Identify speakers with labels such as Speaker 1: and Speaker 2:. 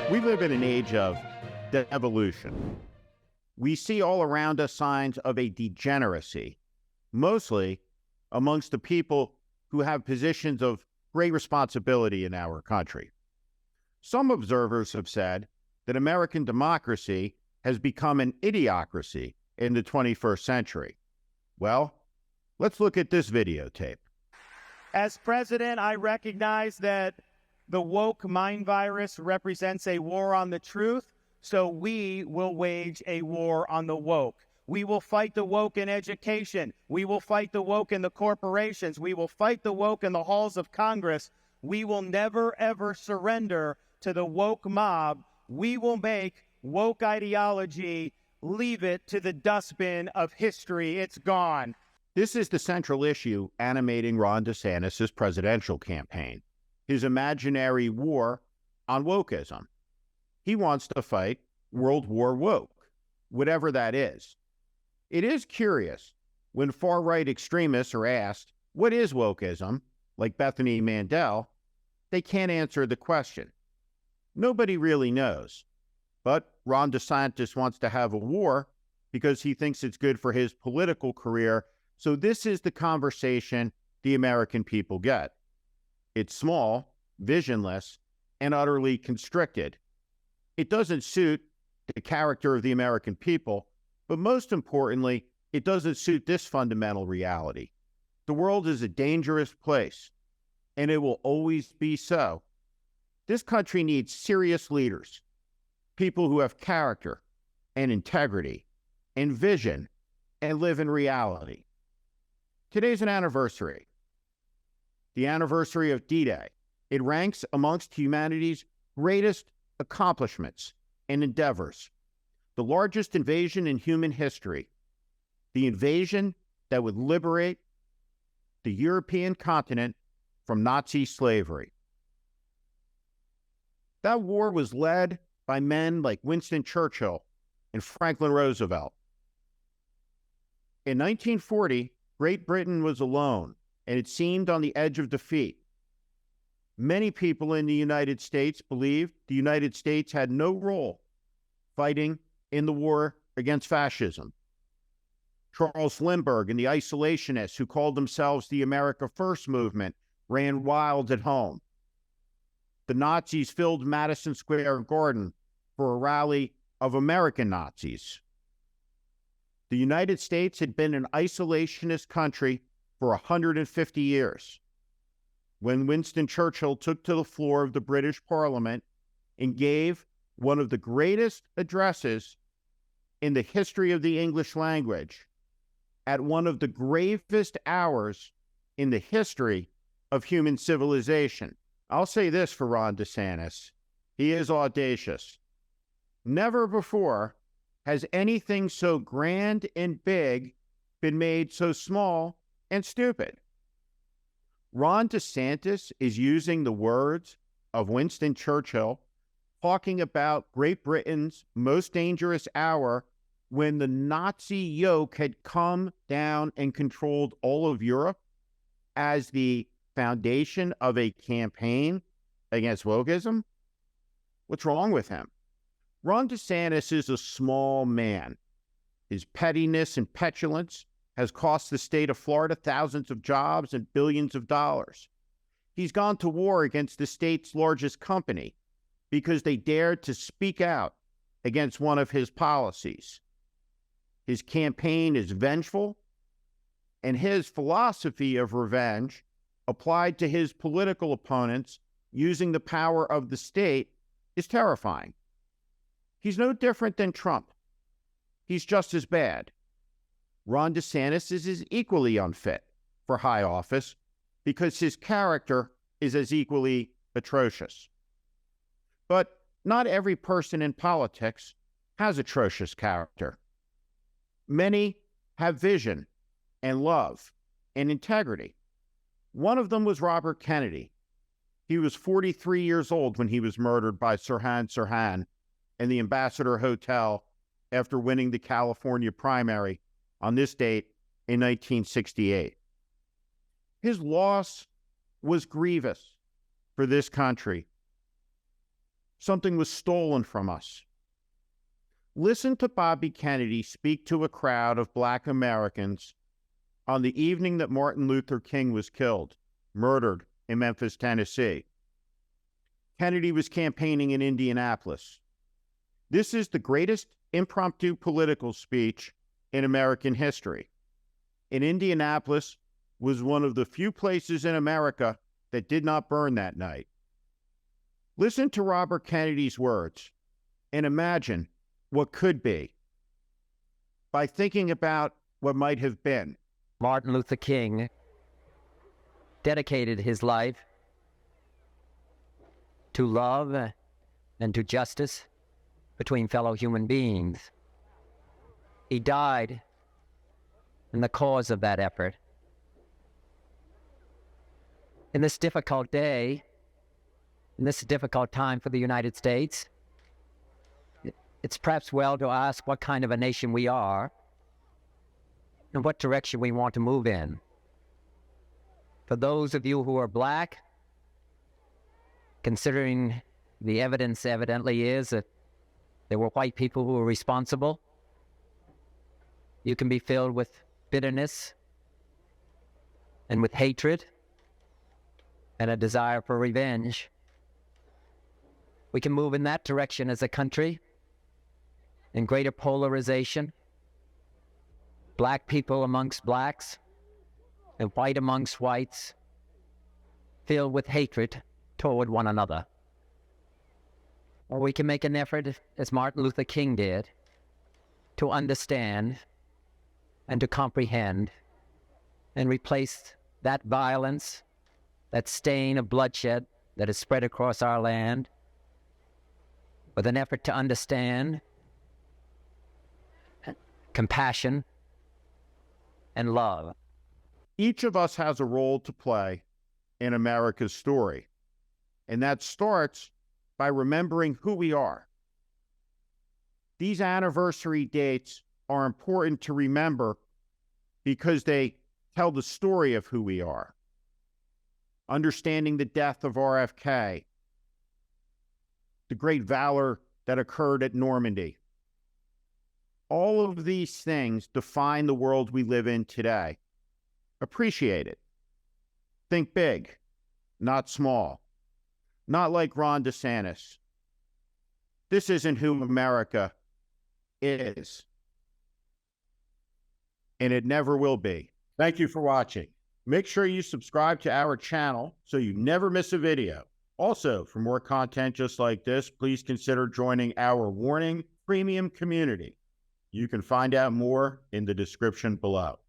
Speaker 1: We live in an age of devolution. We see all around us signs of a degeneracy, mostly amongst the people who have positions of great responsibility in our country. Some observers have said that American democracy has become an idiocracy in the 21st century. Well, let's look at this videotape.
Speaker 2: As president, I recognize that the woke mind virus represents a war on the truth, so we will wage a war on the woke. We will fight the woke in education. We will fight the woke in the corporations. We will fight the woke in the halls of Congress. We will never, ever surrender to the woke mob. We will make woke ideology, leave it to the dustbin of history. It's gone.
Speaker 1: This is the central issue animating Ron DeSantis' presidential campaign, his imaginary war on wokeism. He wants to fight World War Woke, whatever that is. It is curious when far-right extremists are asked, what is wokeism, like Bethany Mandel, they can't answer the question. Nobody really knows. But Ron DeSantis wants to have a war because he thinks it's good for his political career. So this is the conversation the American people get. It's small, visionless, and utterly constricted. It doesn't suit the character of the American people, but most importantly, it doesn't suit this fundamental reality. The world is a dangerous place, and it will always be so. This country needs serious leaders, people who have character and integrity and vision and live in reality. Today's an anniversary, the anniversary of D-Day. It ranks amongst humanity's greatest accomplishments and endeavors, the largest invasion in human history, the invasion that would liberate the European continent from Nazi slavery. That war was led by men like Winston Churchill and Franklin Roosevelt. In 1940, Great Britain was alone, and it seemed on the edge of defeat. Many people in the United States believed the United States had no role fighting in the war against fascism. Charles Lindbergh and the isolationists who called themselves the America First movement ran wild at home. The Nazis filled Madison Square Garden for a rally of American Nazis. The United States had been an isolationist country for 150 years. When Winston Churchill took to the floor of the British Parliament and gave one of the greatest addresses in the history of the English language at one of the gravest hours in the history of human civilization. I'll say this for Ron DeSantis. He is audacious. Never before has anything so grand and big been made so small and stupid. Ron DeSantis is using the words of Winston Churchill, talking about Great Britain's most dangerous hour when the Nazi yoke had come down and controlled all of Europe, as the foundation of a campaign against wokeism. What's wrong with him? Ron DeSantis is a small man. His pettiness and petulance has cost the state of Florida thousands of jobs and billions of dollars. He's gone to war against the state's largest company because they dared to speak out against one of his policies. His campaign is vengeful, and his philosophy of revenge applied to his political opponents using the power of the state is terrifying. He's no different than Trump. He's just as bad. Ron DeSantis is as equally unfit for high office because his character is as equally atrocious. But not every person in politics has atrocious character. Many have vision and love and integrity. One of them was Robert Kennedy. He was 43 years old when he was murdered by Sirhan Sirhan in the Ambassador Hotel after winning the California primary on this date in 1968. His loss was grievous for this country. Something was stolen from us. Listen to Bobby Kennedy speak to a crowd of Black Americans on the evening that Martin Luther King was killed, murdered in Memphis, Tennessee. Kennedy was campaigning in Indianapolis. This is the greatest impromptu political speech in American history. And Indianapolis was one of the few places in America that did not burn that night. Listen to Robert Kennedy's words and imagine what could be by thinking about what might have been.
Speaker 3: Martin Luther King dedicated his life to love and to justice between fellow human beings. He died in the cause of that effort. In this difficult day, in this difficult time for the United States, it's perhaps well to ask what kind of a nation we are and what direction we want to move in. For those of you who are Black, considering the evidence evidently is that there were white people who were responsible, you can be filled with bitterness and with hatred and a desire for revenge. We can move in that direction as a country, in greater polarization, Black people amongst Blacks and white amongst whites, filled with hatred toward one another. Or we can make an effort, as Martin Luther King did, to understand and to comprehend and replace that violence, that stain of bloodshed that has spread across our land, with an effort to understand compassion and love.
Speaker 1: Each of us has a role to play in America's story, and that starts by remembering who we are. These anniversary dates are important to remember because they tell the story of who we are. Understanding the death of RFK, the great valor that occurred at Normandy. All of these things define the world we live in today. Appreciate it. Think big, not small. Not like Ron DeSantis. This isn't who America is. And it never will be. Thank you for watching. Make sure you subscribe to our channel so you never miss a video. Also, for more content just like this, please consider joining our Warning Premium community. You can find out more in the description below.